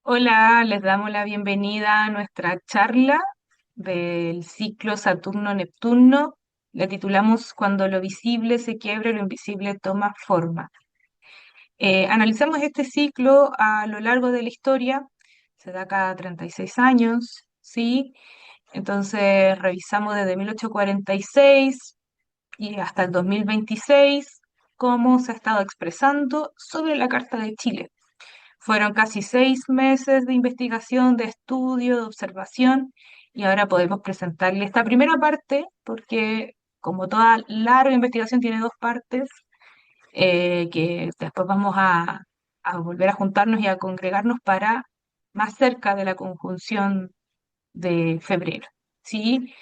Hola, les damos la bienvenida a nuestra charla del ciclo Saturno-Neptuno. La titulamos Cuando lo visible se quiebra y lo invisible toma forma. Analizamos este ciclo a lo largo de la historia, se da cada 36 años, ¿sí? Entonces revisamos desde 1846 y hasta el 2026 cómo se ha estado expresando sobre la Carta de Chile. Fueron casi 6 meses de investigación, de estudio, de observación, y ahora podemos presentarle esta primera parte, porque como toda larga investigación tiene dos partes, que después vamos a volver a juntarnos y a congregarnos para más cerca de la conjunción de febrero. ¿Sí?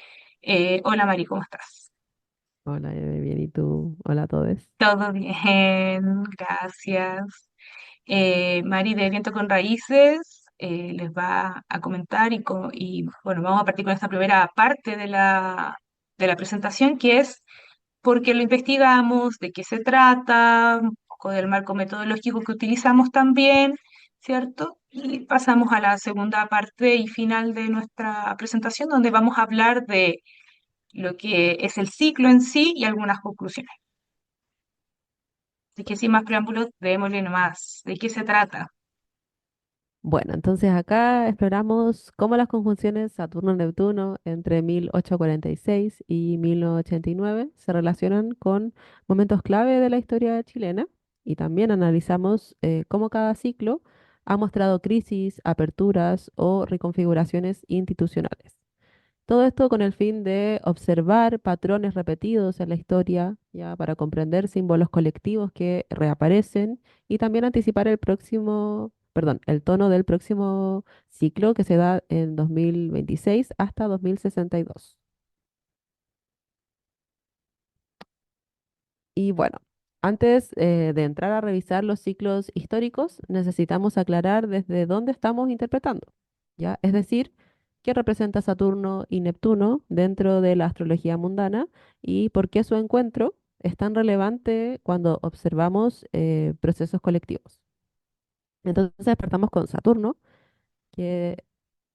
Hola Mari, ¿cómo estás? Hola, bien, ¿y tú? Hola a todos. Todo bien, gracias. Mari de Viento con Raíces les va a comentar y bueno, vamos a partir con esta primera parte de la presentación, que es por qué lo investigamos, de qué se trata, un poco del marco metodológico que utilizamos también, ¿cierto? Y pasamos a la segunda parte y final de nuestra presentación, donde vamos a hablar de lo que es el ciclo en sí y algunas conclusiones. Así que sin más preámbulos, démosle nomás. ¿De qué se trata? Bueno, entonces acá exploramos cómo las conjunciones Saturno-Neptuno entre 1846 y 1989 se relacionan con momentos clave de la historia chilena y también analizamos cómo cada ciclo ha mostrado crisis, aperturas o reconfiguraciones institucionales. Todo esto con el fin de observar patrones repetidos en la historia, ya para comprender símbolos colectivos que reaparecen y también anticipar el tono del próximo ciclo que se da en 2026 hasta 2062. Y bueno, antes de entrar a revisar los ciclos históricos, necesitamos aclarar desde dónde estamos interpretando, ¿ya? Es decir, qué representa Saturno y Neptuno dentro de la astrología mundana y por qué su encuentro es tan relevante cuando observamos procesos colectivos. Entonces, partamos con Saturno, que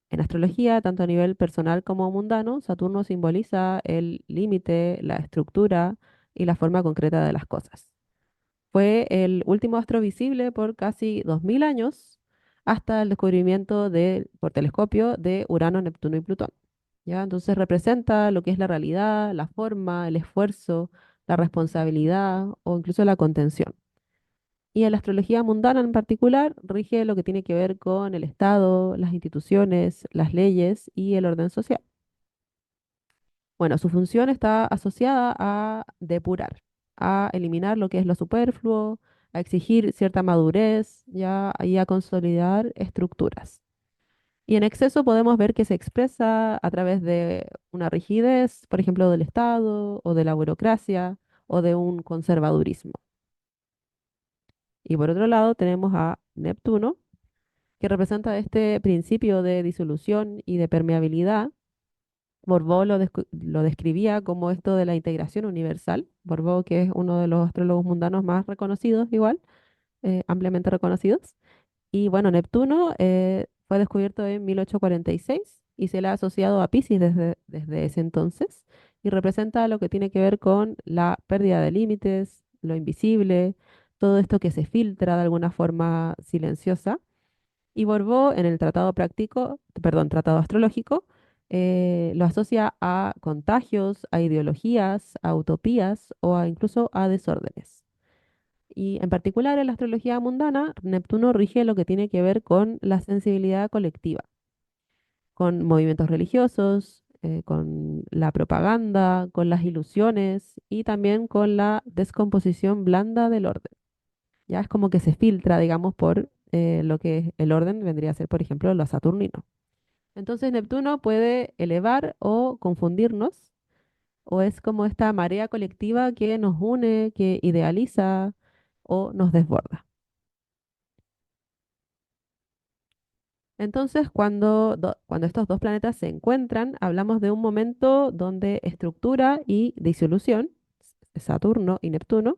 en astrología, tanto a nivel personal como mundano, Saturno simboliza el límite, la estructura y la forma concreta de las cosas. Fue el último astro visible por casi 2000 años hasta el descubrimiento por telescopio de Urano, Neptuno y Plutón. ¿Ya? Entonces representa lo que es la realidad, la forma, el esfuerzo, la responsabilidad o incluso la contención. Y en la astrología mundana en particular rige lo que tiene que ver con el Estado, las instituciones, las leyes y el orden social. Bueno, su función está asociada a depurar, a eliminar lo que es lo superfluo, a exigir cierta madurez, ya, y a consolidar estructuras. Y en exceso podemos ver que se expresa a través de una rigidez, por ejemplo, del Estado o de la burocracia o de un conservadurismo. Y por otro lado tenemos a Neptuno, que representa este principio de disolución y de permeabilidad. Borbó lo describía como esto de la integración universal. Borbó, que es uno de los astrólogos mundanos más reconocidos, igual, ampliamente reconocidos. Y bueno, Neptuno fue descubierto en 1846 y se le ha asociado a Piscis desde ese entonces y representa lo que tiene que ver con la pérdida de límites, lo invisible, todo esto que se filtra de alguna forma silenciosa. Y Borbó en el tratado astrológico, lo asocia a contagios, a ideologías, a utopías o incluso a desórdenes. Y en particular en la astrología mundana, Neptuno rige lo que tiene que ver con la sensibilidad colectiva, con movimientos religiosos, con la propaganda, con las ilusiones y también con la descomposición blanda del orden. Ya es como que se filtra, digamos, por lo que el orden vendría a ser, por ejemplo, lo saturnino. Entonces Neptuno puede elevar o confundirnos, o es como esta marea colectiva que nos une, que idealiza o nos desborda. Entonces, cuando estos dos planetas se encuentran, hablamos de un momento donde estructura y disolución, Saturno y Neptuno,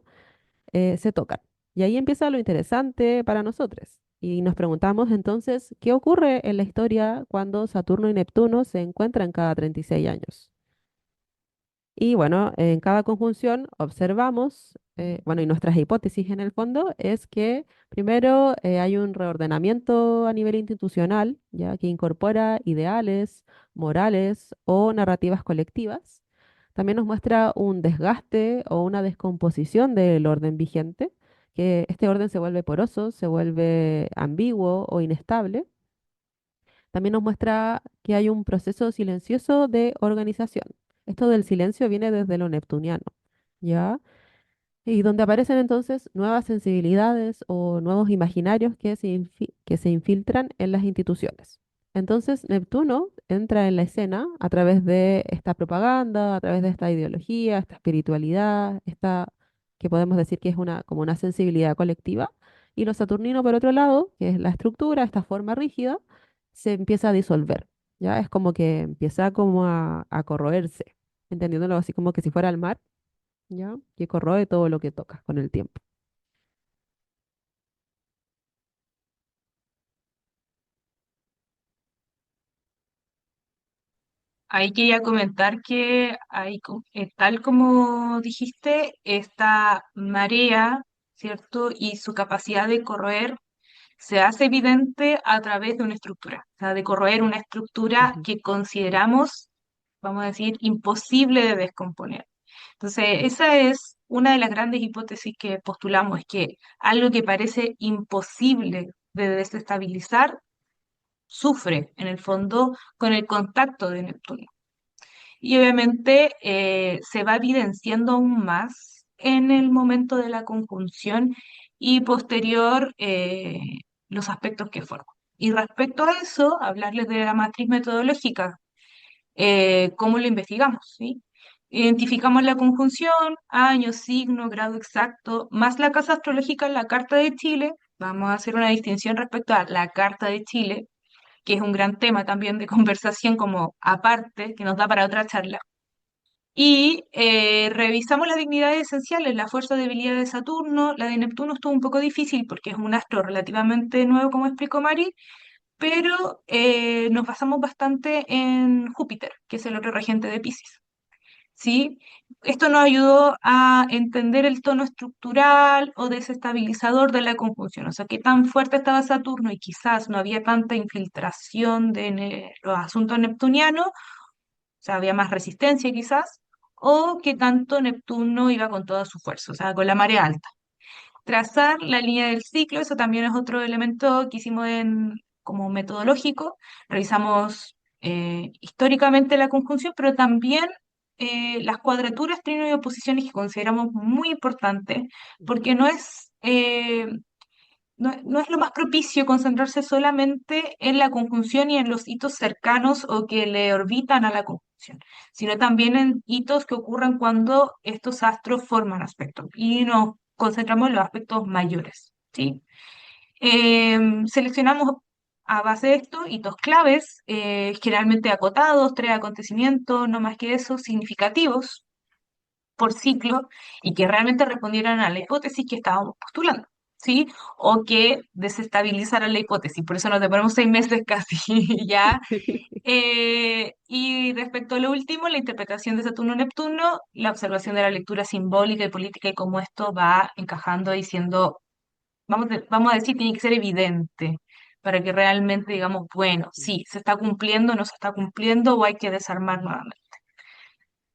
se tocan. Y ahí empieza lo interesante para nosotros. Y nos preguntamos entonces, ¿qué ocurre en la historia cuando Saturno y Neptuno se encuentran cada 36 años? Y bueno, en cada conjunción observamos, bueno, y nuestras hipótesis en el fondo es que primero hay un reordenamiento a nivel institucional, ya que incorpora ideales, morales o narrativas colectivas. También nos muestra un desgaste o una descomposición del orden vigente, que este orden se vuelve poroso, se vuelve ambiguo o inestable. También nos muestra que hay un proceso silencioso de organización. Esto del silencio viene desde lo neptuniano, ¿ya? Y donde aparecen entonces nuevas sensibilidades o nuevos imaginarios que se infiltran en las instituciones. Entonces Neptuno entra en la escena a través de esta propaganda, a través de esta ideología, esta espiritualidad, esta que podemos decir que es una, como una sensibilidad colectiva. Y lo saturnino, por otro lado, que es la estructura, esta forma rígida, se empieza a disolver. Ya es como que empieza como a corroerse, entendiéndolo así como que si fuera el mar, ¿ya? Que corroe todo lo que toca con el tiempo. Ahí quería comentar que tal como dijiste, esta marea, ¿cierto? Y su capacidad de corroer se hace evidente a través de una estructura, o sea, de corroer una estructura Ujú, que consideramos, vamos a decir, imposible de descomponer. Entonces, esa es una de las grandes hipótesis que postulamos, es que algo que parece imposible de desestabilizar sufre, en el fondo, con el contacto de Neptuno. Y obviamente se va evidenciando aún más en el momento de la conjunción y posterior los aspectos que forman. Y respecto a eso, hablarles de la matriz metodológica, cómo lo investigamos, ¿sí? Identificamos la conjunción, año, signo, grado exacto, más la casa astrológica en la Carta de Chile. Vamos a hacer una distinción respecto a la Carta de Chile, que es un gran tema también de conversación como aparte, que nos da para otra charla. Y revisamos las dignidades esenciales, la fuerza debilidad de Saturno, la de Neptuno estuvo un poco difícil porque es un astro relativamente nuevo, como explicó Mari, pero nos basamos bastante en Júpiter, que es el otro regente de Piscis. ¿Sí? Esto nos ayudó a entender el tono estructural o desestabilizador de la conjunción, o sea, qué tan fuerte estaba Saturno y quizás no había tanta infiltración de los asuntos neptunianos, o sea, había más resistencia quizás, o que tanto Neptuno iba con toda su fuerza, o sea, con la marea alta. Trazar la línea del ciclo, eso también es otro elemento que hicimos como metodológico. Revisamos históricamente la conjunción, pero también las cuadraturas, trinos y oposiciones que consideramos muy importantes, porque no es lo más propicio concentrarse solamente en la conjunción y en los hitos cercanos o que le orbitan a la conjunción, sino también en hitos que ocurren cuando estos astros forman aspectos y nos concentramos en los aspectos mayores, ¿sí? Seleccionamos a base de esto hitos claves, generalmente acotados, tres acontecimientos, no más que eso, significativos por ciclo y que realmente respondieran a la hipótesis que estábamos postulando, ¿sí? O que desestabilizaran la hipótesis, por eso nos demoramos 6 meses casi, ¿ya? Y respecto a lo último, la interpretación de Saturno-Neptuno, la observación de la lectura simbólica y política y cómo esto va encajando y siendo, vamos a decir, tiene que ser evidente para que realmente digamos, bueno, sí, se está cumpliendo, no se está cumpliendo o hay que desarmar nuevamente.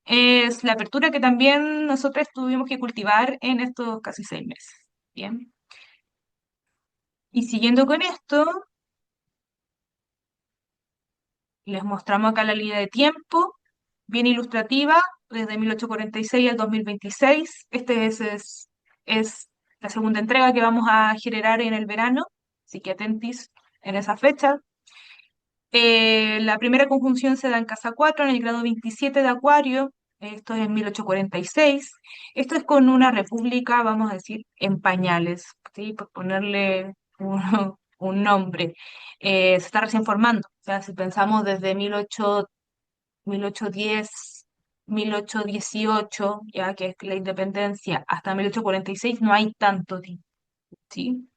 Es la apertura que también nosotros tuvimos que cultivar en estos casi 6 meses. Bien. Y siguiendo con esto, les mostramos acá la línea de tiempo, bien ilustrativa, desde 1846 al 2026. Es la segunda entrega que vamos a generar en el verano, así que atentis en esa fecha. La primera conjunción se da en casa 4 en el grado 27 de Acuario, esto es en 1846. Esto es con una república, vamos a decir, en pañales, ¿sí? Por ponerle un nombre. Se está recién formando, o sea, si pensamos desde 1810, 1818, ya que es la independencia, hasta 1846 no hay tanto tiempo, ¿sí?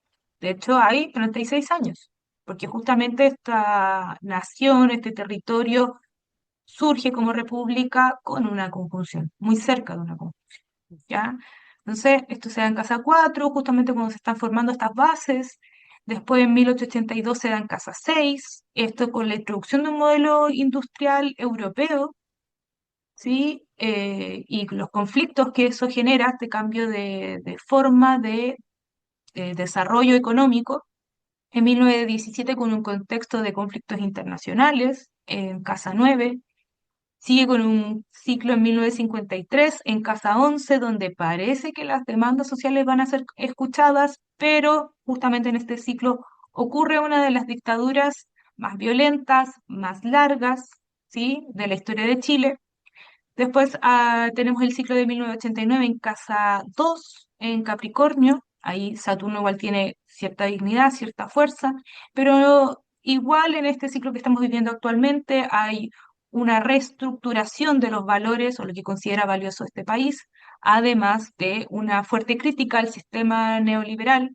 De hecho, hay 36 años, porque justamente esta nación, este territorio, surge como república con una conjunción, muy cerca de una conjunción, ¿ya? Entonces, esto se da en Casa 4 justamente cuando se están formando estas bases. Después, en 1882, se da en Casa 6 esto con la introducción de un modelo industrial europeo, ¿sí? Y los conflictos que eso genera, este cambio de forma de desarrollo económico. En 1917, con un contexto de conflictos internacionales, en Casa 9. Sigue con un ciclo en 1953 en Casa 11, donde parece que las demandas sociales van a ser escuchadas, pero justamente en este ciclo ocurre una de las dictaduras más violentas, más largas, ¿sí? de la historia de Chile. Después tenemos el ciclo de 1989 en Casa 2, en Capricornio. Ahí Saturno igual tiene cierta dignidad, cierta fuerza, pero igual en este ciclo que estamos viviendo actualmente hay una reestructuración de los valores o lo que considera valioso este país, además de una fuerte crítica al sistema neoliberal,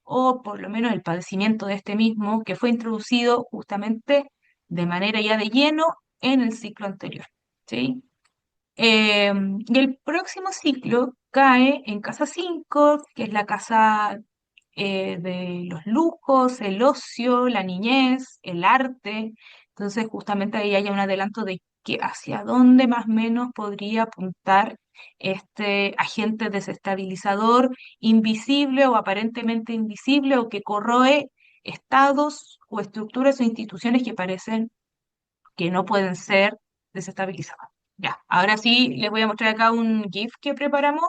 o por lo menos el padecimiento de este mismo, que fue introducido justamente de manera ya de lleno en el ciclo anterior. ¿Sí? Y el próximo ciclo cae en casa 5, que es la casa de los lujos, el ocio, la niñez, el arte. Entonces, justamente ahí hay un adelanto de que hacia dónde más o menos podría apuntar este agente desestabilizador invisible o aparentemente invisible o que corroe estados o estructuras o instituciones que parecen que no pueden ser desestabilizadas. Ya, ahora sí les voy a mostrar acá un GIF que preparamos,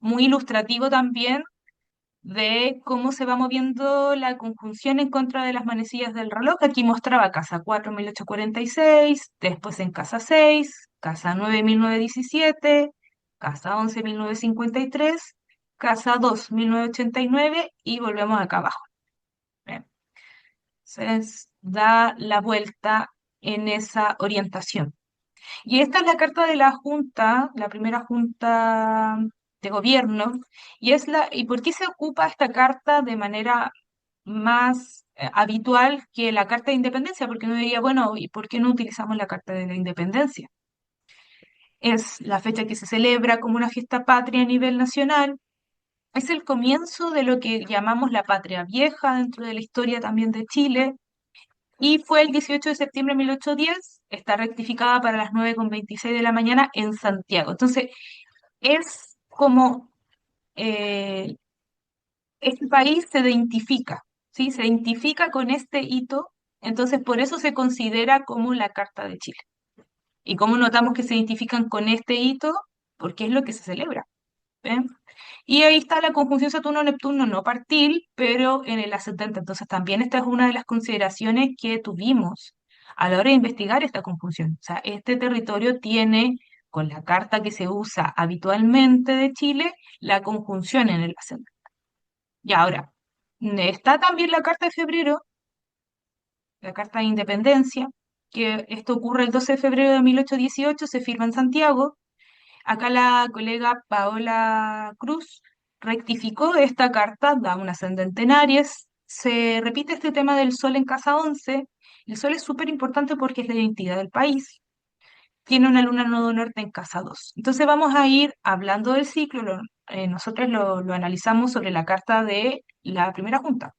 muy ilustrativo también de cómo se va moviendo la conjunción en contra de las manecillas del reloj. Aquí mostraba casa 4 1846, después en casa 6, casa 9 1917, casa 11 1953, casa 2 1989 y volvemos acá abajo. Bien. Entonces da la vuelta en esa orientación. Y esta es la carta de la Junta, la primera Junta de Gobierno, ¿y por qué se ocupa esta carta de manera más habitual que la Carta de Independencia? Porque uno diría, bueno, ¿y por qué no utilizamos la Carta de la Independencia? Es la fecha que se celebra como una fiesta patria a nivel nacional, es el comienzo de lo que llamamos la Patria Vieja dentro de la historia también de Chile, y fue el 18 de septiembre de 1810, está rectificada para las 9:26 de la mañana en Santiago. Entonces, es como eh, este país se identifica, ¿sí? Se identifica con este hito, entonces por eso se considera como la Carta de Chile. ¿Y cómo notamos que se identifican con este hito? Porque es lo que se celebra. ¿Ven? Y ahí está la conjunción Saturno-Neptuno no partil, pero en el ascendente. Entonces también esta es una de las consideraciones que tuvimos a la hora de investigar esta conjunción. O sea, este territorio tiene, con la carta que se usa habitualmente de Chile, la conjunción en el ascendente. Y ahora, está también la carta de febrero, la carta de independencia, que esto ocurre el 12 de febrero de 1818, se firma en Santiago. Acá la colega Paola Cruz rectificó esta carta, da un ascendente en Aries. Se repite este tema del Sol en casa 11. El Sol es súper importante porque es la identidad del país. Tiene una luna nodo norte en casa 2. Entonces vamos a ir hablando del ciclo. Nosotros lo analizamos sobre la carta de la primera junta.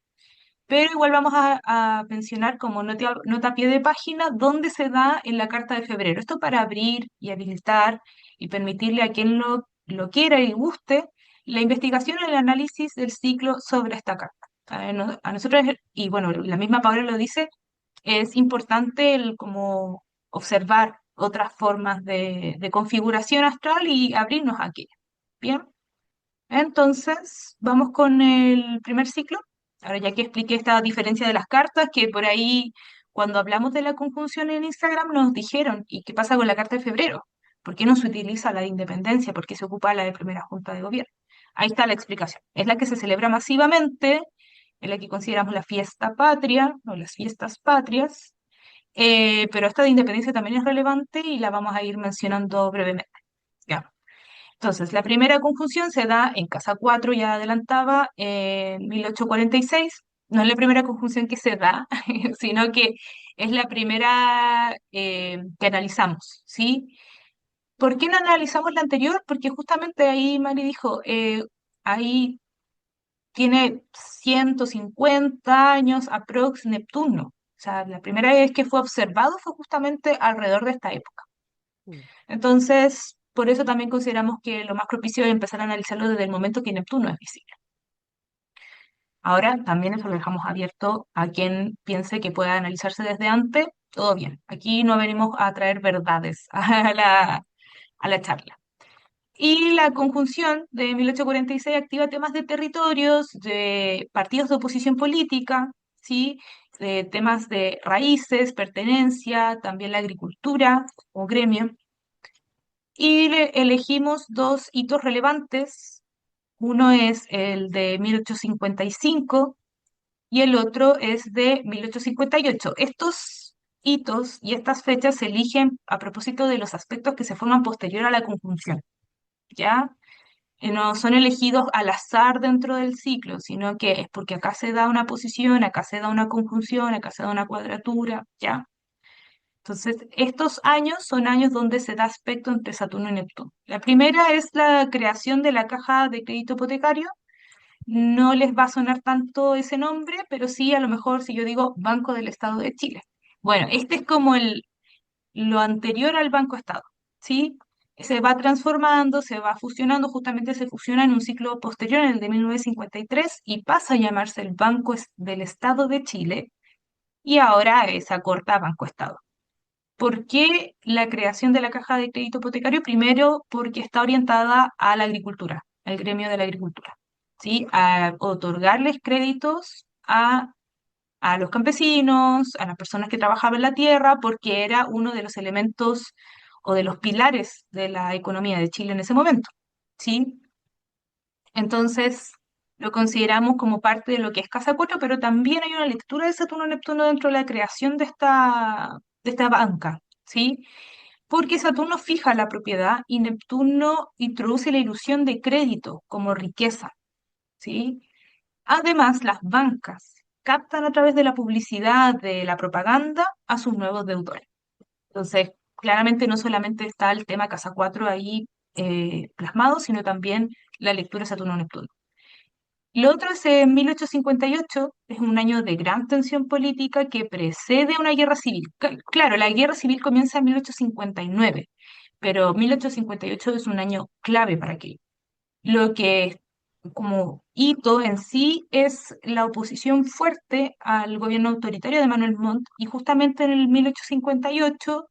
Pero igual vamos a mencionar como nota a pie de página dónde se da en la carta de febrero. Esto para abrir y habilitar y permitirle a quien lo quiera y guste la investigación y el análisis del ciclo sobre esta carta. A nosotros, y bueno, la misma Paula lo dice, es importante el como observar otras formas de configuración astral y abrirnos a aquella. Bien. Entonces, vamos con el primer ciclo. Ahora ya que expliqué esta diferencia de las cartas, que por ahí cuando hablamos de la conjunción en Instagram nos dijeron, ¿y qué pasa con la carta de febrero? ¿Por qué no se utiliza la de independencia? ¿Por qué se ocupa la de primera junta de gobierno? Ahí está la explicación. Es la que se celebra masivamente, es la que consideramos la fiesta patria o las fiestas patrias, pero esta de independencia también es relevante y la vamos a ir mencionando brevemente. ¿Ya? Entonces, la primera conjunción se da en casa 4, ya adelantaba, en 1846. No es la primera conjunción que se da, sino que es la primera que analizamos, ¿sí? ¿Por qué no analizamos la anterior? Porque justamente ahí Mari dijo, ahí tiene 150 años aprox Neptuno. O sea, la primera vez que fue observado fue justamente alrededor de esta época. Mm. Entonces, por eso también consideramos que lo más propicio es empezar a analizarlo desde el momento que Neptuno es visible. Ahora, también eso lo dejamos abierto a quien piense que pueda analizarse desde antes, todo bien. Aquí no venimos a traer verdades a la charla. Y la conjunción de 1846 activa temas de territorios, de partidos de oposición política, ¿sí? De temas de raíces, pertenencia, también la agricultura o gremio. Y elegimos dos hitos relevantes. Uno es el de 1855 y el otro es de 1858. Estos hitos y estas fechas se eligen a propósito de los aspectos que se forman posterior a la conjunción, ¿ya? No son elegidos al azar dentro del ciclo, sino que es porque acá se da una posición, acá se da una conjunción, acá se da una cuadratura, ¿ya? Entonces, estos años son años donde se da aspecto entre Saturno y Neptuno. La primera es la creación de la caja de crédito hipotecario. No les va a sonar tanto ese nombre, pero sí a lo mejor si yo digo Banco del Estado de Chile. Bueno, este es como lo anterior al Banco Estado, ¿sí? Se va transformando, se va fusionando, justamente se fusiona en un ciclo posterior, en el de 1953, y pasa a llamarse el Banco del Estado de Chile, y ahora es acorta Banco Estado. ¿Por qué la creación de la caja de crédito hipotecario? Primero, porque está orientada a la agricultura, al gremio de la agricultura, ¿sí? A otorgarles créditos a los campesinos, a las personas que trabajaban en la tierra, porque era uno de los elementos o de los pilares de la economía de Chile en ese momento, ¿sí? Entonces, lo consideramos como parte de lo que es Casa 4, pero también hay una lectura de Saturno-Neptuno dentro de la creación de esta banca, ¿sí? Porque Saturno fija la propiedad y Neptuno introduce la ilusión de crédito como riqueza, ¿sí? Además, las bancas captan a través de la publicidad, de la propaganda, a sus nuevos deudores. Entonces, claramente no solamente está el tema Casa 4 ahí plasmado, sino también la lectura Saturno-Neptuno. Lo otro es en 1858, es un año de gran tensión política que precede a una guerra civil. Claro, la guerra civil comienza en 1859, pero 1858 es un año clave para aquello. Lo que como hito en sí es la oposición fuerte al gobierno autoritario de Manuel Montt, y justamente en el 1858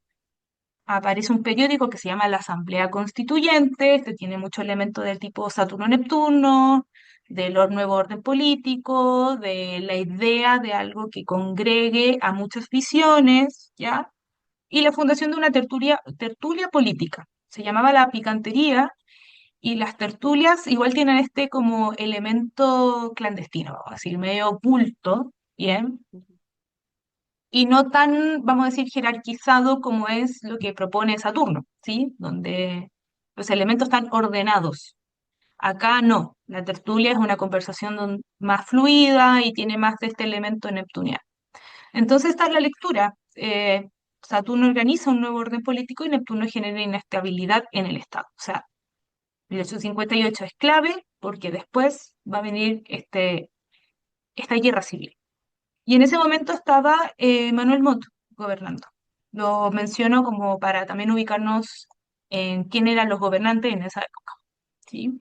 aparece un periódico que se llama La Asamblea Constituyente. Este tiene muchos elementos del tipo Saturno-Neptuno, del nuevo orden político, de la idea de algo que congregue a muchas visiones, ¿ya? Y la fundación de una tertulia política. Se llamaba La Picantería, y las tertulias igual tienen este como elemento clandestino, vamos a decir, medio oculto, ¿bien? Ujú. Y no tan, vamos a decir, jerarquizado como es lo que propone Saturno, ¿sí? Donde los elementos están ordenados. Acá no, la tertulia es una conversación más fluida y tiene más de este elemento neptuniano. Entonces esta es la lectura. Saturno organiza un nuevo orden político y Neptuno genera inestabilidad en el Estado. O sea, 1858 es clave porque después va a venir esta guerra civil. Y en ese momento estaba Manuel Montt gobernando. Lo menciono como para también ubicarnos en quién eran los gobernantes en esa época, ¿sí?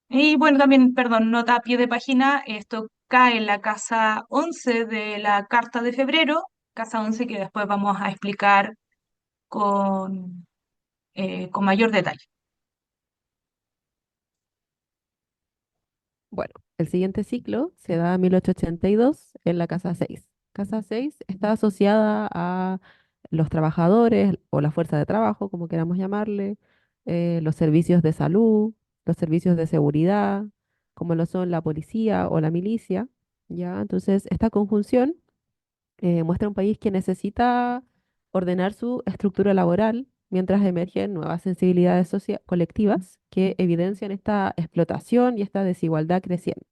Y bueno, también, perdón, nota a pie de página, esto cae en la casa 11 de la Carta de Febrero, casa 11 que después vamos a explicar con mayor detalle. Bueno, el siguiente ciclo se da en 1882 en la Casa 6. Casa 6 está asociada a los trabajadores o la fuerza de trabajo, como queramos llamarle, los servicios de salud, los servicios de seguridad, como lo son la policía o la milicia, ¿ya? Entonces, esta conjunción muestra un país que necesita ordenar su estructura laboral, mientras emergen nuevas sensibilidades colectivas que evidencian esta explotación y esta desigualdad creciente.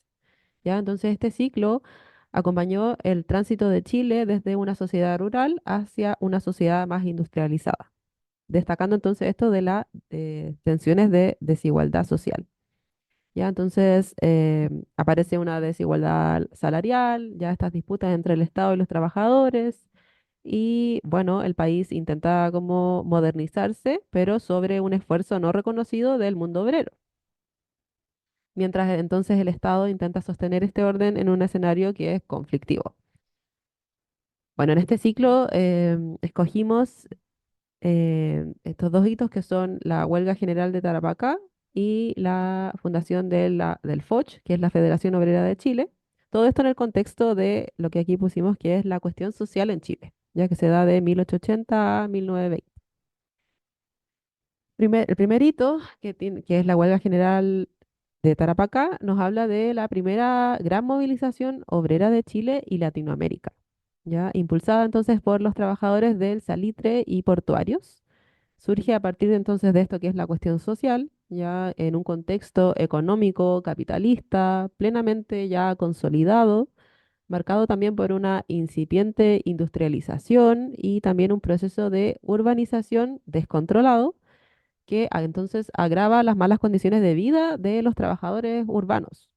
¿Ya? Entonces, este ciclo acompañó el tránsito de Chile desde una sociedad rural hacia una sociedad más industrializada, destacando entonces esto de las tensiones de desigualdad social. ¿Ya? Entonces, aparece una desigualdad salarial, ya estas disputas entre el Estado y los trabajadores, y bueno, el país intenta como modernizarse, pero sobre un esfuerzo no reconocido del mundo obrero. Mientras entonces el Estado intenta sostener este orden en un escenario que es conflictivo. Bueno, en este ciclo escogimos estos dos hitos que son la huelga general de Tarapacá y la fundación del FOCH, que es la Federación Obrera de Chile. Todo esto en el contexto de lo que aquí pusimos, que es la cuestión social en Chile, ya que se da de 1880 a 1920. El primer hito, que es la huelga general de Tarapacá, nos habla de la primera gran movilización obrera de Chile y Latinoamérica, ¿ya? Impulsada entonces por los trabajadores del salitre y portuarios. Surge a partir de entonces de esto que es la cuestión social, ya en un contexto económico, capitalista, plenamente ya consolidado, marcado también por una incipiente industrialización y también un proceso de urbanización descontrolado que entonces agrava las malas condiciones de vida de los trabajadores urbanos.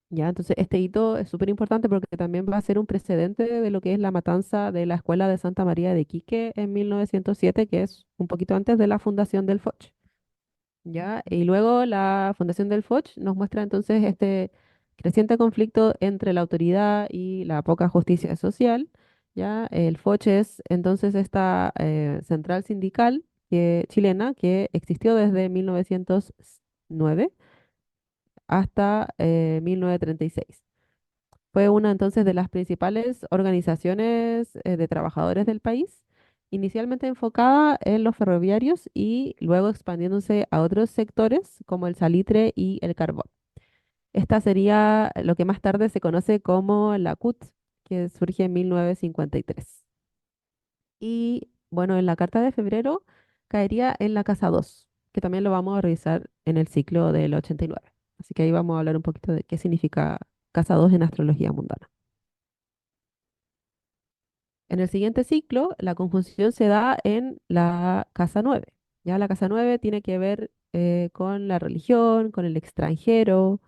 Ya, entonces este hito es súper importante porque también va a ser un precedente de lo que es la matanza de la Escuela de Santa María de Iquique en 1907, que es un poquito antes de la fundación del FOCH. ¿Ya? Y luego la fundación del FOCH nos muestra entonces este creciente conflicto entre la autoridad y la poca justicia social. ¿Ya? El FOCH es entonces esta central sindical chilena que existió desde 1909 hasta 1936. Fue una entonces de las principales organizaciones de trabajadores del país, inicialmente enfocada en los ferroviarios y luego expandiéndose a otros sectores como el salitre y el carbón. Esta sería lo que más tarde se conoce como la CUT, que surge en 1953. Y bueno, en la carta de febrero caería en la casa 2, que también lo vamos a revisar en el ciclo del 89. Así que ahí vamos a hablar un poquito de qué significa casa 2 en astrología mundana. En el siguiente ciclo, la conjunción se da en la casa 9. Ya la casa 9 tiene que ver con la religión, con el extranjero,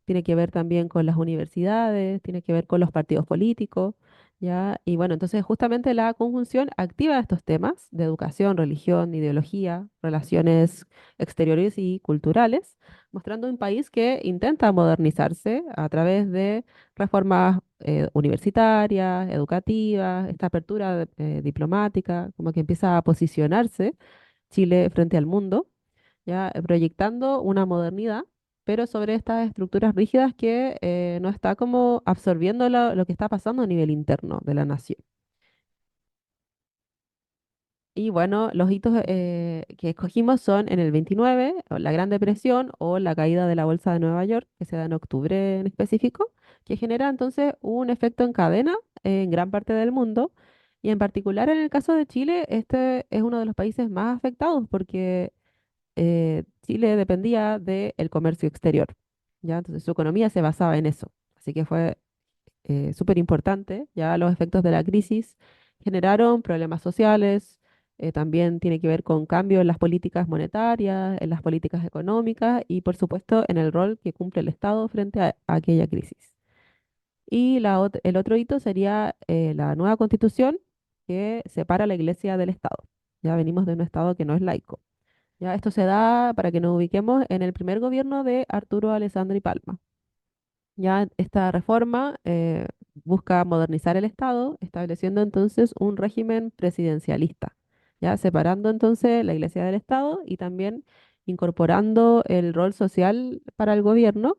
tiene que ver también con las universidades, tiene que ver con los partidos políticos, ¿ya? Y bueno, entonces justamente la conjunción activa estos temas de educación, religión, ideología, relaciones exteriores y culturales, mostrando un país que intenta modernizarse a través de reformas universitarias, educativas, esta apertura diplomática, como que empieza a posicionarse Chile frente al mundo, ya proyectando una modernidad, pero sobre estas estructuras rígidas que no está como absorbiendo lo que está pasando a nivel interno de la nación. Y bueno, los hitos que escogimos son en el 29, o la Gran Depresión o la caída de la Bolsa de Nueva York, que se da en octubre en específico, que genera entonces un efecto en cadena en gran parte del mundo. Y en particular en el caso de Chile, este es uno de los países más afectados porque Chile dependía del comercio exterior, ¿ya? Entonces su economía se basaba en eso. Así que fue súper importante. Ya los efectos de la crisis generaron problemas sociales, también tiene que ver con cambios en las políticas monetarias, en las políticas económicas y por supuesto en el rol que cumple el Estado frente a aquella crisis. Y el otro hito sería la nueva constitución que separa a la Iglesia del Estado. Ya venimos de un Estado que no es laico. Ya esto se da, para que nos ubiquemos, en el primer gobierno de Arturo Alessandri Palma. Ya esta reforma busca modernizar el Estado, estableciendo entonces un régimen presidencialista, ya separando entonces la Iglesia del Estado y también incorporando el rol social para el gobierno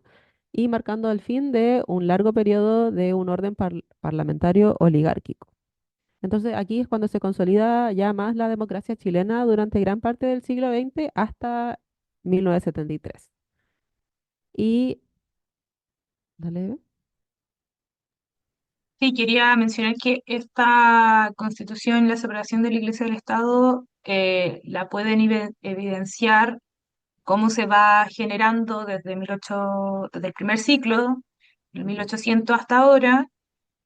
y marcando el fin de un largo periodo de un orden parlamentario oligárquico. Entonces aquí es cuando se consolida ya más la democracia chilena durante gran parte del siglo XX hasta 1973. Y, dale. Sí, quería mencionar que esta constitución, la separación de la Iglesia del Estado, la pueden evidenciar cómo se va generando desde el primer ciclo, el 1800 hasta ahora,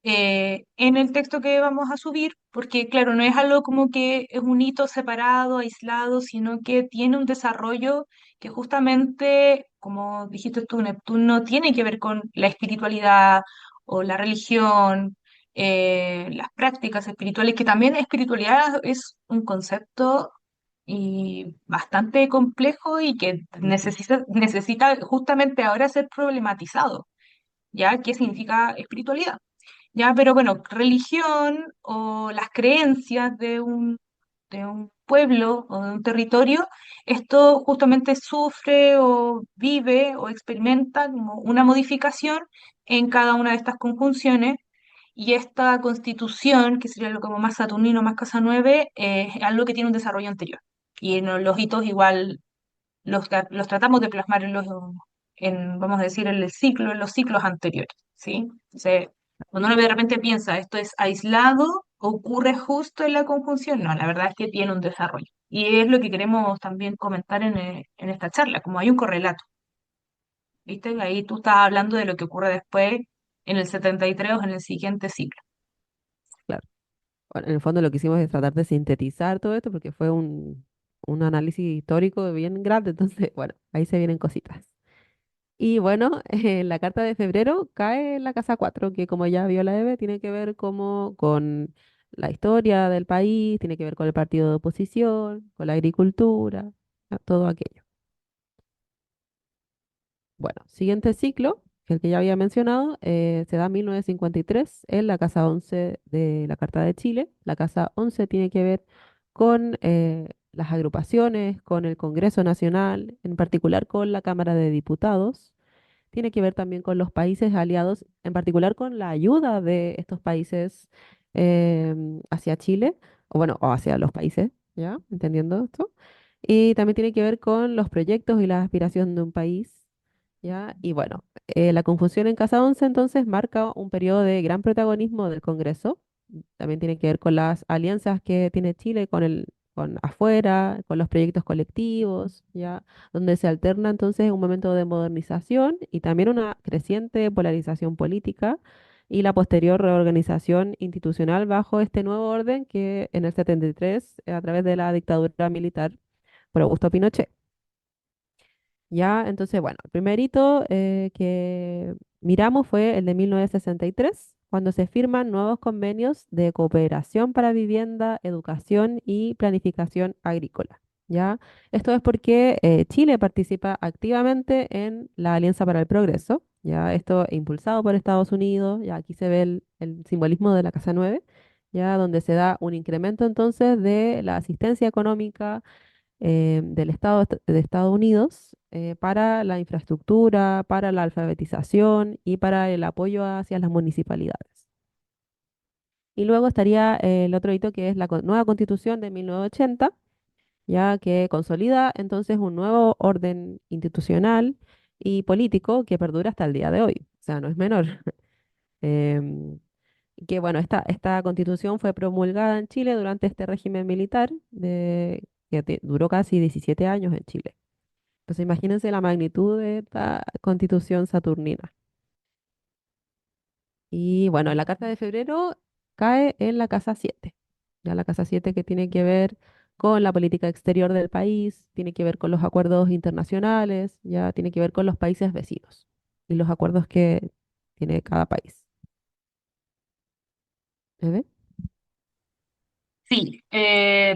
en el texto que vamos a subir, porque claro, no es algo como que es un hito separado, aislado, sino que tiene un desarrollo que justamente, como dijiste tú, Neptuno, tiene que ver con la espiritualidad o la religión, las prácticas espirituales, que también espiritualidad es un concepto y bastante complejo y que Ujú. necesita justamente ahora ser problematizado, ¿ya? ¿Qué significa espiritualidad? Ya, pero bueno, religión o las creencias de un pueblo o de un territorio, esto justamente sufre o vive o experimenta como una modificación en cada una de estas conjunciones. Y esta constitución, que sería lo como más saturnino, más casa 9, es algo que tiene un desarrollo anterior. Y en los hitos igual los tratamos de plasmar vamos a decir, en el ciclo, en los ciclos anteriores, ¿sí? Entonces, cuando uno de repente piensa, esto es aislado, ocurre justo en la conjunción, no, la verdad es que tiene un desarrollo. Y es lo que queremos también comentar en esta charla, como hay un correlato, ¿viste? Ahí tú estás hablando de lo que ocurre después en el 73 o en el siguiente ciclo. Claro. Bueno, en el fondo lo que hicimos es tratar de sintetizar todo esto porque fue un análisis histórico bien grande, entonces, bueno, ahí se vienen cositas. Y bueno, la carta de febrero cae en la casa 4 que como ya vio la Eve, tiene que ver como con la historia del país, tiene que ver con el partido de oposición, con la agricultura, todo aquello. Bueno, siguiente ciclo, que el que ya había mencionado, se da en 1953 en la Casa 11 de la Carta de Chile. La Casa 11 tiene que ver con las agrupaciones, con el Congreso Nacional, en particular con la Cámara de Diputados. Tiene que ver también con los países aliados, en particular con la ayuda de estos países hacia Chile, o bueno, o hacia los países, ¿ya? Entendiendo esto. Y también tiene que ver con los proyectos y la aspiración de un país. ¿Ya? Y bueno, la confusión en Casa 11 entonces marca un periodo de gran protagonismo del Congreso. También tiene que ver con las alianzas que tiene Chile con afuera, con los proyectos colectivos, ¿ya? Donde se alterna entonces un momento de modernización y también una creciente polarización política y la posterior reorganización institucional bajo este nuevo orden que en el 73, a través de la dictadura militar por Augusto Pinochet. Ya, entonces, bueno, el primer hito que miramos fue el de 1963, cuando se firman nuevos convenios de cooperación para vivienda, educación y planificación agrícola. Ya, esto es porque Chile participa activamente en la Alianza para el Progreso. Ya, esto impulsado por Estados Unidos. Ya, aquí se ve el simbolismo de la Casa 9, ya, donde se da un incremento entonces de la asistencia económica del de Estados Unidos para la infraestructura, para la alfabetización y para el apoyo hacia las municipalidades. Y luego estaría el otro hito que es la nueva constitución de 1980, ya que consolida entonces un nuevo orden institucional y político que perdura hasta el día de hoy. O sea, no es menor. Em, que bueno, esta constitución fue promulgada en Chile durante este régimen militar que duró casi 17 años en Chile. Entonces imagínense la magnitud de esta constitución saturnina. Y bueno, la carta de febrero cae en la casa 7. Ya la casa 7 que tiene que ver con la política exterior del país, tiene que ver con los acuerdos internacionales, ya tiene que ver con los países vecinos y los acuerdos que tiene cada país. ¿Me Sí,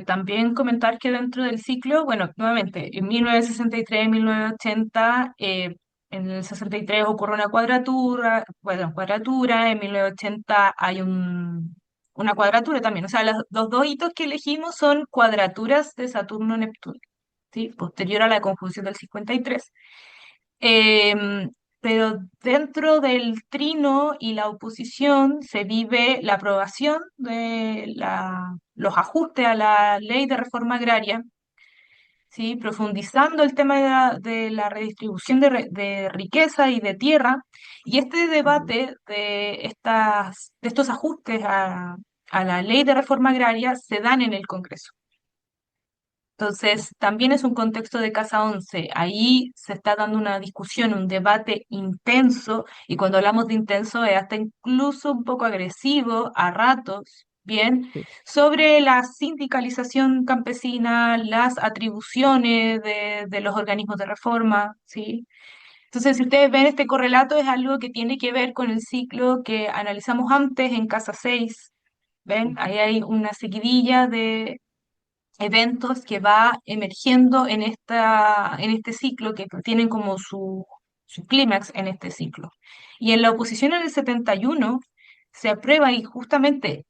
también comentar que dentro del ciclo, bueno, nuevamente, en 1963, 1980, en el 63 ocurre una cuadratura, bueno, cuadratura, en 1980 hay una cuadratura también, o sea, los dos hitos que elegimos son cuadraturas de Saturno-Neptuno, ¿sí? Posterior a la conjunción del 53. Em, pero dentro del trino y la oposición se vive la aprobación de los ajustes a la ley de reforma agraria, ¿sí? Profundizando el tema de la redistribución de riqueza y de tierra. Y este Ujú. debate de estos ajustes a la ley de reforma agraria se dan en el Congreso. Entonces, también es un contexto de Casa 11. Ahí se está dando una discusión, un debate intenso, y cuando hablamos de intenso es hasta incluso un poco agresivo a ratos, ¿bien? Sí. Sobre la sindicalización campesina, las atribuciones de los organismos de reforma, ¿sí? Entonces, si ustedes ven este correlato, es algo que tiene que ver con el ciclo que analizamos antes en Casa 6. ¿Ven? Ujú. Ahí hay una seguidilla de eventos que va emergiendo en este ciclo, que tienen como su clímax en este ciclo. Y en la oposición en el 71 se aprueba y justamente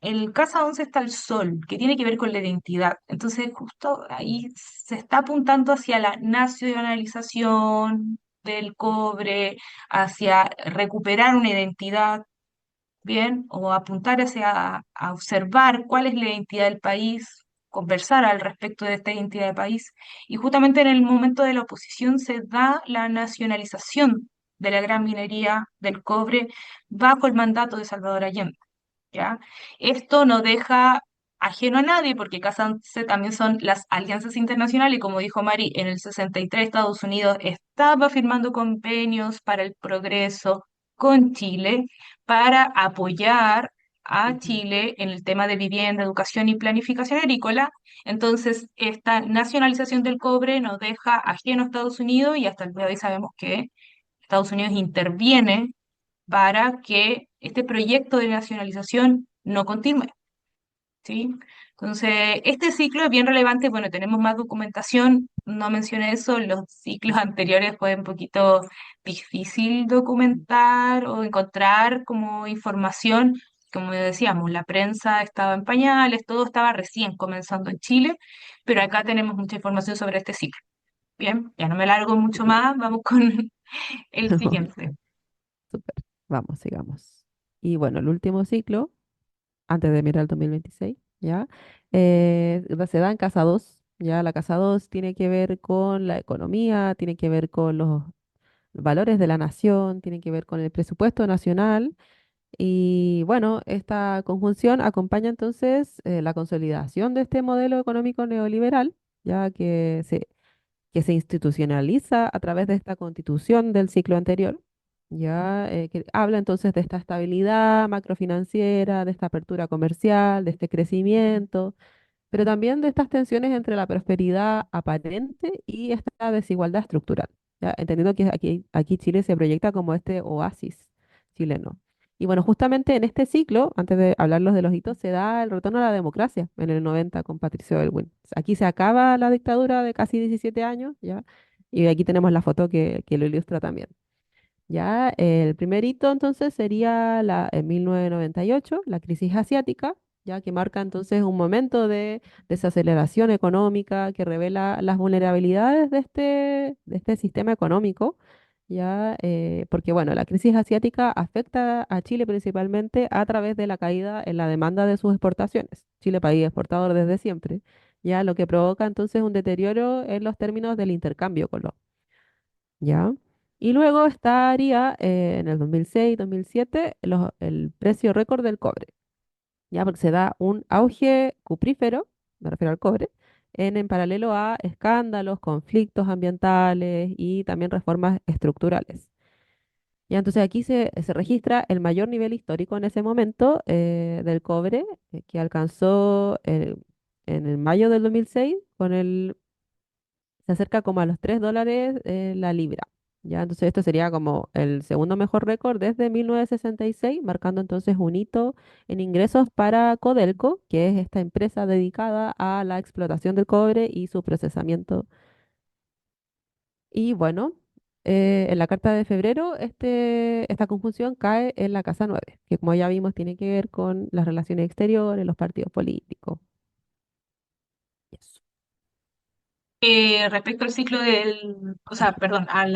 en Casa 11 está el sol, que tiene que ver con la identidad. Entonces, justo ahí se está apuntando hacia la nacionalización del cobre, hacia recuperar una identidad, ¿bien? O apuntar hacia a observar cuál es la identidad del país, conversar al respecto de esta identidad del país. Y justamente en el momento de la oposición se da la nacionalización de la gran minería del cobre bajo el mandato de Salvador Allende. ¿Ya? Esto no deja ajeno a nadie porque casándose también son las alianzas internacionales y como dijo Mari, en el 63 Estados Unidos estaba firmando convenios para el progreso con Chile para apoyar a Ujú. Chile en el tema de vivienda, educación y planificación agrícola. Entonces, esta nacionalización del cobre nos deja ajeno a Estados Unidos y hasta el día de hoy sabemos que Estados Unidos interviene para que este proyecto de nacionalización no continúe, ¿sí? Entonces, este ciclo es bien relevante, bueno, tenemos más documentación, no mencioné eso, los ciclos anteriores fue un poquito difícil documentar o encontrar como información, como decíamos, la prensa estaba en pañales, todo estaba recién comenzando en Chile, pero acá tenemos mucha información sobre este ciclo. Bien, ya no me largo mucho Súper. más, vamos con el siguiente. Súper. Vamos, sigamos. Y bueno, el último ciclo, antes de mirar el 2026, ¿ya? Se da en Casa 2, ¿ya? La Casa 2 tiene que ver con la economía, tiene que ver con los valores de la nación, tiene que ver con el presupuesto nacional. Y bueno, esta conjunción acompaña entonces la consolidación de este modelo económico neoliberal, ya que se institucionaliza a través de esta constitución del ciclo anterior, ya que habla entonces de esta estabilidad macrofinanciera, de esta apertura comercial, de este crecimiento, pero también de estas tensiones entre la prosperidad aparente y esta desigualdad estructural, ¿ya? Entendiendo que aquí Chile se proyecta como este oasis chileno. Y bueno, justamente en este ciclo, antes de hablarlos de los hitos, se da el retorno a la democracia en el 90 con Patricio Aylwin. Aquí se acaba la dictadura de casi 17 años, ¿ya? Y aquí tenemos la foto que lo ilustra también. Ya, el primer hito entonces sería en 1998, la crisis asiática, ya que marca entonces un momento de desaceleración económica que revela las vulnerabilidades de este sistema económico, ya, porque bueno, la crisis asiática afecta a Chile principalmente a través de la caída en la demanda de sus exportaciones. Chile, país exportador desde siempre, ya lo que provoca entonces un deterioro en los términos del intercambio con los ¿ya? Y luego estaría en el 2006-2007 el precio récord del cobre, ¿ya? Porque se da un auge cuprífero, me refiero al cobre, en paralelo a escándalos, conflictos ambientales y también reformas estructurales. Ya, entonces aquí se registra el mayor nivel histórico en ese momento del cobre, que alcanzó en el mayo del 2006 se acerca como a los $3 la libra. Ya, entonces esto sería como el segundo mejor récord desde 1966, marcando entonces un hito en ingresos para Codelco, que es esta empresa dedicada a la explotación del cobre y su procesamiento. Y bueno, en la carta de febrero esta conjunción cae en la casa 9, que como ya vimos tiene que ver con las relaciones exteriores, los partidos políticos. Eso. Respecto al ciclo o sea, perdón, al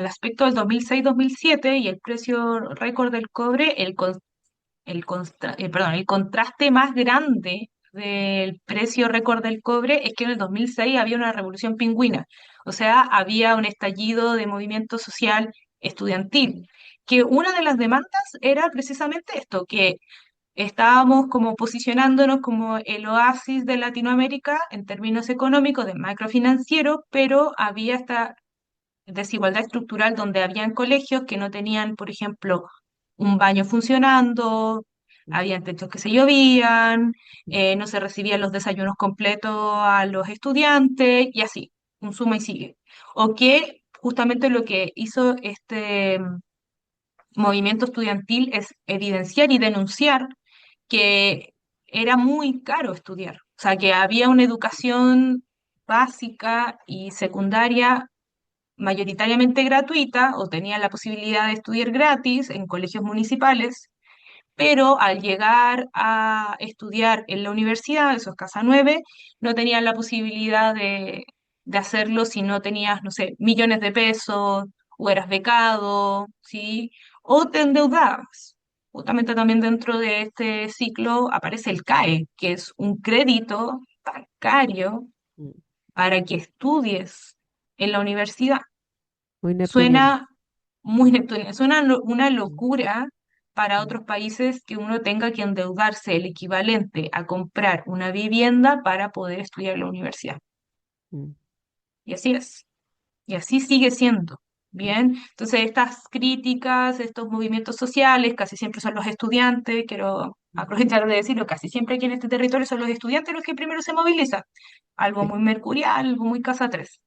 aspecto del 2006-2007 y el precio récord del cobre, perdón, el contraste más grande del precio récord del cobre es que en el 2006 había una revolución pingüina, o sea, había un estallido de movimiento social estudiantil, que una de las demandas era precisamente esto, que estábamos como posicionándonos como el oasis de Latinoamérica en términos económicos, de macrofinanciero, pero había esta desigualdad estructural donde habían colegios que no tenían, por ejemplo, un baño funcionando, mm, habían techos que se llovían, mm, no se recibían los desayunos completos a los estudiantes y así, un suma y sigue. O que justamente lo que hizo este movimiento estudiantil es evidenciar y denunciar que era muy caro estudiar, o sea, que había una educación básica y secundaria mayoritariamente gratuita o tenían la posibilidad de estudiar gratis en colegios municipales, pero al llegar a estudiar en la universidad, eso es Casa 9, no tenían la posibilidad de hacerlo si no tenías, no sé, millones de pesos, o eras becado, ¿sí? O te endeudabas. Justamente también dentro de este ciclo aparece el CAE, que es un crédito bancario mm. para que estudies en la universidad. Muy neptuniano. Suena muy neptuniano, suena una Mm, locura para mm, otros países que uno tenga que endeudarse el equivalente a comprar una vivienda para poder estudiar en la universidad. mm, Y así es. Y así sigue siendo. mm, Bien, entonces estas críticas, estos movimientos sociales, casi siempre son los estudiantes, quiero mm. aprovechar de decirlo, casi siempre aquí en este territorio son los estudiantes los que primero se movilizan. Algo Sí. muy mercurial, algo muy casa 3.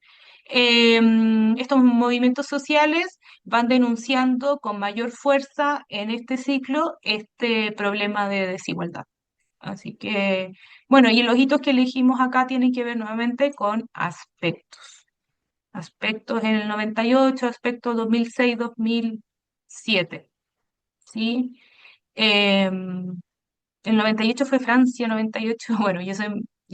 Estos movimientos sociales van denunciando con mayor fuerza en este ciclo este problema de desigualdad. Así que, bueno, y los hitos que elegimos acá tienen que ver nuevamente con aspectos. Aspectos en el 98, aspectos 2006-2007, ¿sí? El 98 fue Francia, 98, bueno, yo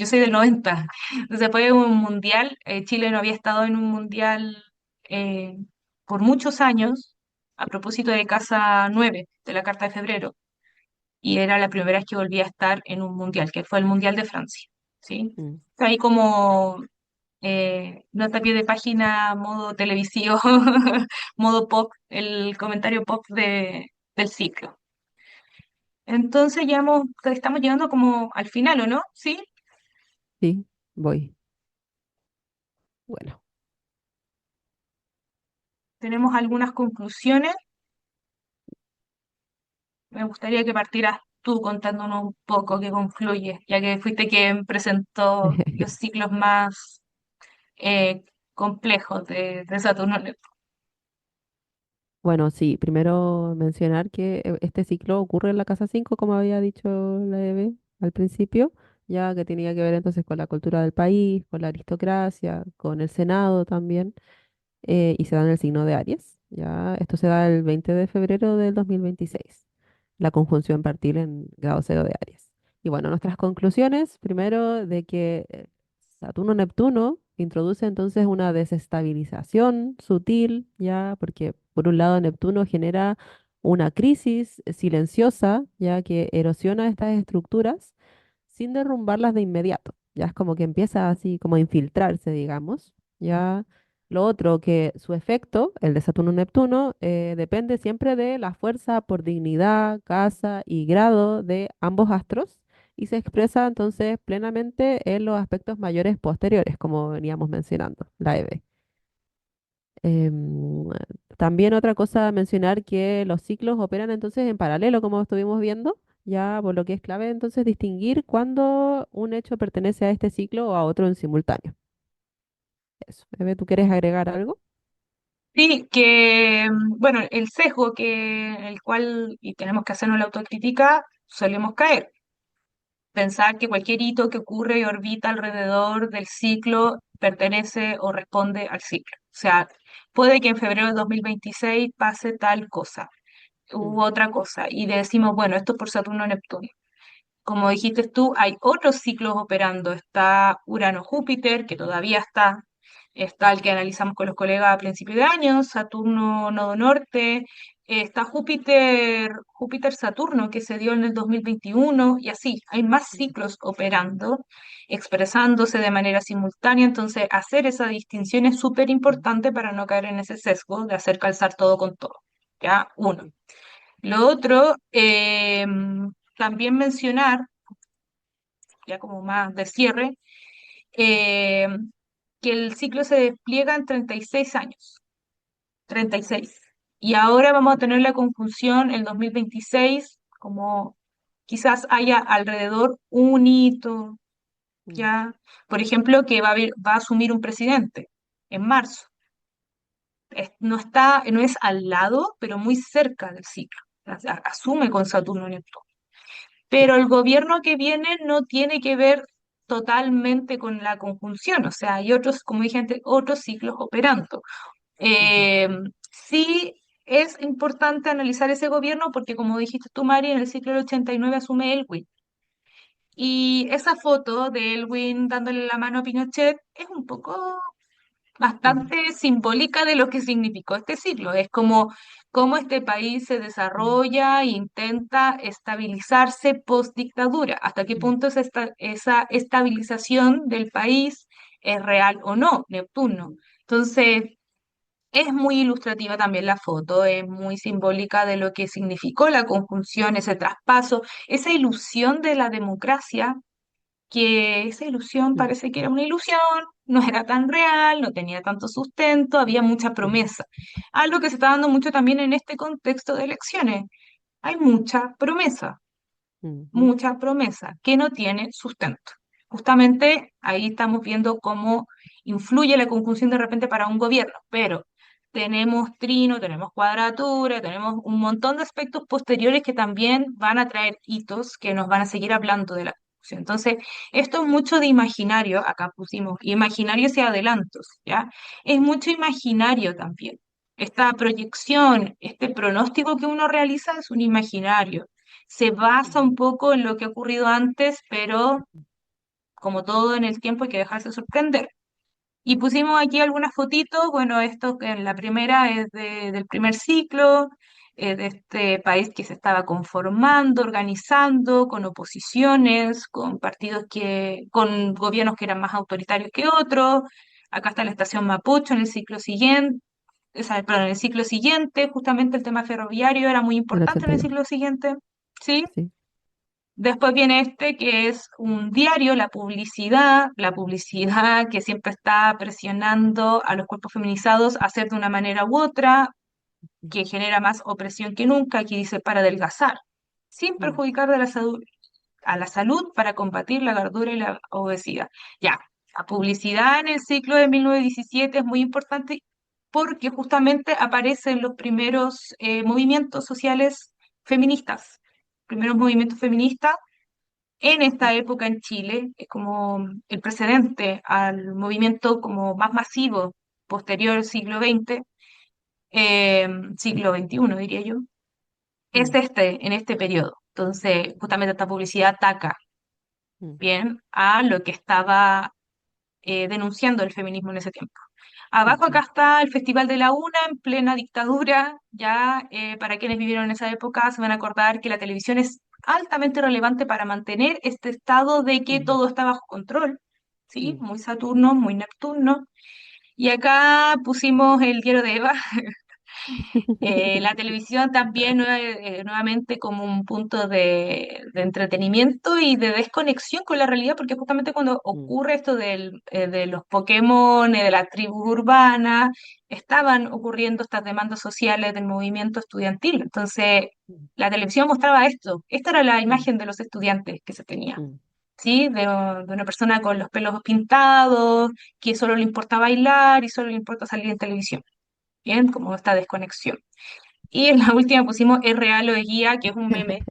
soy del 90, entonces fue un mundial, Chile no había estado en un mundial eh, por muchos años, a propósito de Casa 9, de la Carta de Febrero, y era la primera vez que volvía a estar en un mundial, que fue el Mundial de Francia, ¿sí? Mm. Ahí como nota a pie de página, modo televisivo, modo pop, el comentario pop del ciclo. Entonces estamos llegando como al final, ¿o no? ¿Sí? Sí, voy. Bueno. Tenemos algunas conclusiones. Me gustaría que partieras tú contándonos un poco qué concluye, ya que fuiste quien presentó los ciclos más eh, complejos de Saturno. Bueno, sí, primero mencionar que este ciclo ocurre en la casa 5, como había dicho la Eve al principio, ya que tenía que ver entonces con la cultura del país, con la aristocracia, con el Senado también, y se da en el signo de Aries. Ya, esto se da el 20 de febrero del 2026, la conjunción partil en grado cero de Aries. Y bueno, nuestras conclusiones, primero de que Saturno-Neptuno introduce entonces una desestabilización sutil, ya, porque por un lado Neptuno genera una crisis silenciosa, ya que erosiona estas estructuras sin derrumbarlas de inmediato. Ya es como que empieza así como a infiltrarse, digamos. Ya lo otro, que su efecto, el de Saturno-Neptuno, depende siempre de la fuerza por dignidad, casa y grado de ambos astros y se expresa entonces plenamente en los aspectos mayores posteriores, como veníamos mencionando, la EV. Em, También otra cosa a mencionar que los ciclos operan entonces en paralelo, como estuvimos viendo, ya por lo que es clave entonces distinguir cuándo un hecho pertenece a este ciclo o a otro en simultáneo. Eso. Eve, ¿tú quieres agregar algo? Sí, bueno, el sesgo el cual, y tenemos que hacernos la autocrítica, solemos caer. Pensar que cualquier hito que ocurre y orbita alrededor del ciclo pertenece o responde al ciclo. O sea, puede que en febrero de 2026 pase tal cosa Mm, u otra cosa y decimos, bueno, esto es por Saturno-Neptuno. Como dijiste tú, hay otros ciclos operando. Está Urano-Júpiter, que todavía está el que analizamos con los colegas a principios de año, Saturno nodo norte, está Júpiter-Saturno, que se dio en el 2021, y así, hay más mm, ciclos operando, expresándose de manera simultánea. Entonces, hacer esa distinción es súper mm, importante para no caer en ese sesgo de hacer calzar todo con todo. ¿Ya? Uno. Lo otro, también mencionar, ya como más de cierre, eh, que el ciclo se despliega en 36 años, 36. Y ahora vamos a tener la conjunción el 2026, como quizás haya alrededor un hito, mm, ya, por ejemplo, que va a asumir un presidente en marzo. No está, no es al lado, pero muy cerca del ciclo. O sea, asume con Saturno y Neptuno. sí, Pero el gobierno que viene no tiene que ver totalmente con la conjunción, o sea, hay otros, como dije antes, otros ciclos operando. ujú, Eh, sí es importante analizar ese gobierno porque, como dijiste tú, Mari, en el ciclo del 89 asume Elwin. Y esa foto de Elwin dándole la mano a Pinochet es un poco ujú, bastante simbólica de lo que significó este siglo. Es como cómo este país se mm, desarrolla e intenta estabilizarse post dictadura, hasta qué mm, punto esa estabilización del país es real o no, Neptuno. Entonces, es muy ilustrativa también la foto, es muy simbólica de lo que significó la conjunción, ese traspaso, esa ilusión de la democracia, que esa ilusión mm, parece que era una ilusión, no era tan real, no tenía tanto sustento, había mucha mm, promesa. Algo que se está dando mucho también en este contexto de elecciones. Hay ujú, mucha promesa que no tiene sustento. Justamente ahí estamos viendo cómo influye la conjunción de repente para un gobierno, pero tenemos trino, tenemos cuadratura, tenemos un montón de aspectos posteriores que también van a traer hitos que nos van a seguir hablando de la conjunción. Entonces, esto es mucho de imaginario, acá pusimos imaginarios y adelantos, ¿ya? Es mucho imaginario también. Esta proyección, este pronóstico que uno realiza es un imaginario, se basa un poco en lo que ha ocurrido antes, pero como todo en el tiempo hay que dejarse sorprender. Y pusimos aquí algunas fotitos, bueno, esto que en la primera es del primer ciclo, de este país que se estaba conformando, organizando, con oposiciones, con partidos con gobiernos que eran más autoritarios que otros. Acá está la estación Mapocho en el ciclo siguiente, perdón, en el ciclo siguiente, justamente el tema ferroviario era muy el importante en el 82, siglo siguiente, ¿sí? sí, Después viene este que es un diario, la publicidad que siempre está presionando a los cuerpos feminizados a hacer de una manera u otra, que genera más opresión que nunca. Aquí dice para adelgazar, sin mm, perjudicar a la salud para combatir la gordura y la obesidad. Ya, la publicidad en el ciclo de 1917 es muy importante porque justamente aparecen los primeros movimientos sociales feministas, primeros movimientos feministas en esta época en Chile, es como el precedente al movimiento como más masivo posterior al siglo XX, siglo XXI diría yo, es mm, en este periodo. Entonces, justamente esta publicidad ataca mm, bien a lo que estaba denunciando el feminismo en ese tiempo. Abajo acá ujú, está el Festival de la Una en plena dictadura. Ya para quienes vivieron en esa época se van a acordar que la televisión es altamente relevante para mantener este estado de que mm, todo está bajo control. ¿Sí? mm, Muy Saturno, muy Neptuno. Y acá pusimos el diario de Eva. La televisión también nuevamente como un punto de entretenimiento y de desconexión con la realidad, porque justamente cuando mm, ocurre esto de los Pokémon, de la tribu urbana, estaban ocurriendo estas demandas sociales del movimiento estudiantil. Entonces, mm, la televisión mostraba esto. Esta era la mm, imagen de los estudiantes que se tenía. mm, ¿Sí? De una persona con los pelos pintados, que solo le importa bailar y solo le importa salir en televisión. Bien, como esta desconexión. Y en la última pusimos es real o es guía, que es un meme,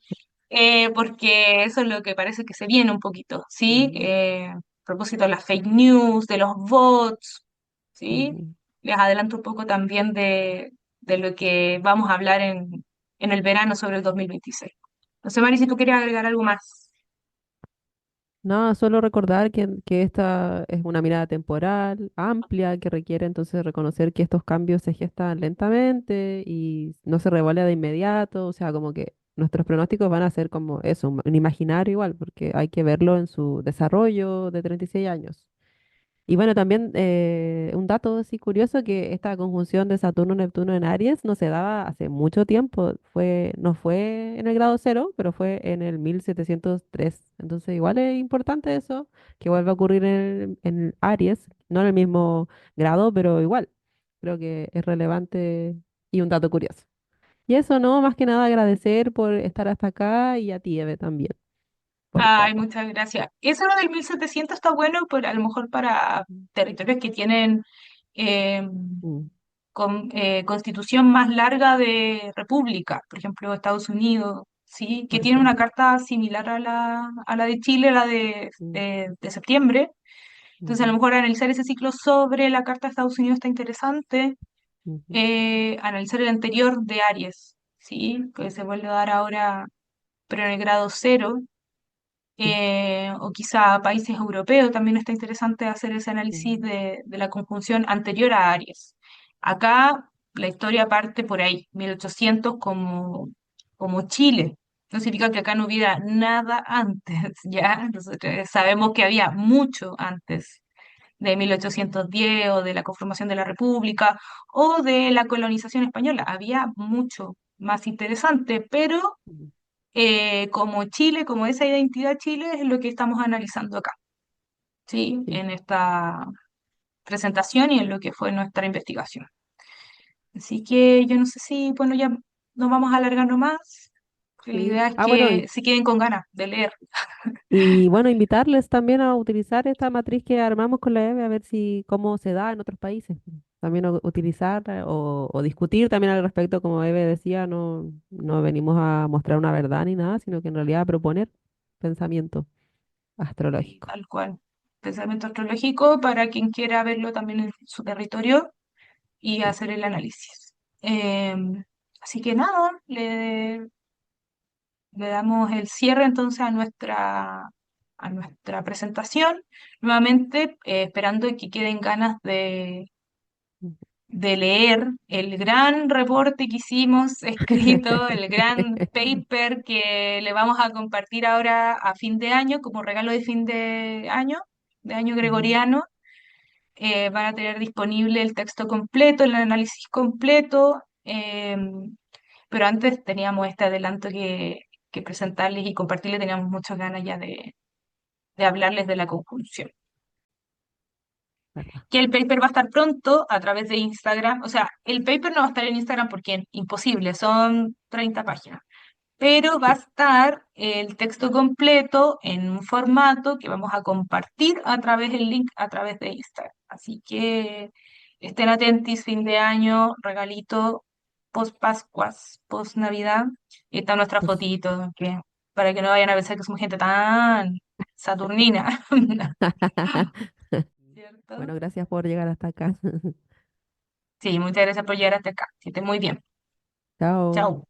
porque eso es lo que parece que se viene un poquito, ¿sí? mm, A propósito de las fake news, de los bots, ¿sí? mm. Les adelanto un poco también de lo que vamos a hablar en el verano sobre el 2026. No sé, Mari, si tú querías agregar algo más. Nada, solo recordar que esta es una mirada temporal, amplia, que requiere entonces reconocer que estos cambios se gestan lentamente y no se revuelve de inmediato, o sea, como que nuestros pronósticos van a ser como eso, un imaginario igual, porque hay que verlo en su desarrollo de 36 años. Y bueno, también un dato así curioso que esta conjunción de Saturno-Neptuno en Aries no se daba hace mucho tiempo. No fue en el grado cero, pero fue en el 1703. Entonces igual es importante eso, que vuelva a ocurrir en Aries, no en el mismo grado, pero igual. Creo que es relevante y un dato curioso. Y eso, ¿no? Más que nada agradecer por estar hasta acá y a ti, Eve, también, por Ay, todo. muchas gracias. Eso lo del 1700 está bueno, pero a lo mejor para territorios que tienen eh, Mm, constitución más larga de república, por ejemplo, Estados Unidos, ¿sí? Que por tiene una ejemplo. carta similar a la de Chile, la Mm, de septiembre. Entonces, a lo ujú, mejor analizar ese ciclo sobre la carta de Estados Unidos está interesante. ujú, Analizar el anterior de Aries, ¿sí? Que se vuelve a dar ahora, pero en el grado cero, mm, o quizá países europeos, también está interesante hacer ese análisis mm, de la conjunción anterior a Aries. Acá la historia parte por ahí, 1800 como Chile. No significa que acá no hubiera nada antes, ¿ya? Nosotros sabemos que había mucho antes de 1810 o de la conformación de la República o de la colonización española. Había mucho más interesante, pero mm. como Chile, como esa identidad Chile, es lo que estamos analizando acá, ¿sí? Sí. En esta presentación y en lo que fue nuestra investigación. Así que yo no sé si, bueno, ya no vamos a alargarnos más. La Sí. idea es Ah, bueno, que se queden con ganas de leer, y bueno, invitarles también a utilizar esta matriz que armamos con la EVE, a ver si cómo se da en otros países. También utilizar o discutir también al respecto, como Eve decía, no venimos a mostrar una verdad ni nada, sino que en realidad a proponer pensamiento y astrológico. tal cual. Pensamiento astrológico para quien quiera verlo también en su territorio y Sí. hacer el análisis. Así que nada, le damos el cierre entonces a nuestra presentación, nuevamente esperando que queden ganas Ujú. de leer el gran reporte que hicimos escrito, el gran paper que le vamos a compartir ahora a fin de año como regalo de año Ujú. gregoriano. Van a tener disponible el texto completo, el análisis completo, pero antes teníamos este adelanto que presentarles y compartirles, teníamos muchas ganas ya de hablarles de la conjunción. ¿Verdad? Que el paper va a estar pronto a través de Instagram, o sea, el paper no va a estar en Instagram porque es imposible, son 30 páginas, pero va a Sí. estar el texto completo en un formato que vamos a compartir a través del link, a través de Instagram. Así que estén atentos, fin de año, regalito, post Pascuas, post Navidad. Y está nuestra Pues, fotito, que, para que no vayan a pensar que somos gente tan saturnina. ¿Cierto? bueno, gracias por llegar hasta acá. Sí, muchas gracias por llegar hasta acá. Que esté muy bien. Chao. Chao.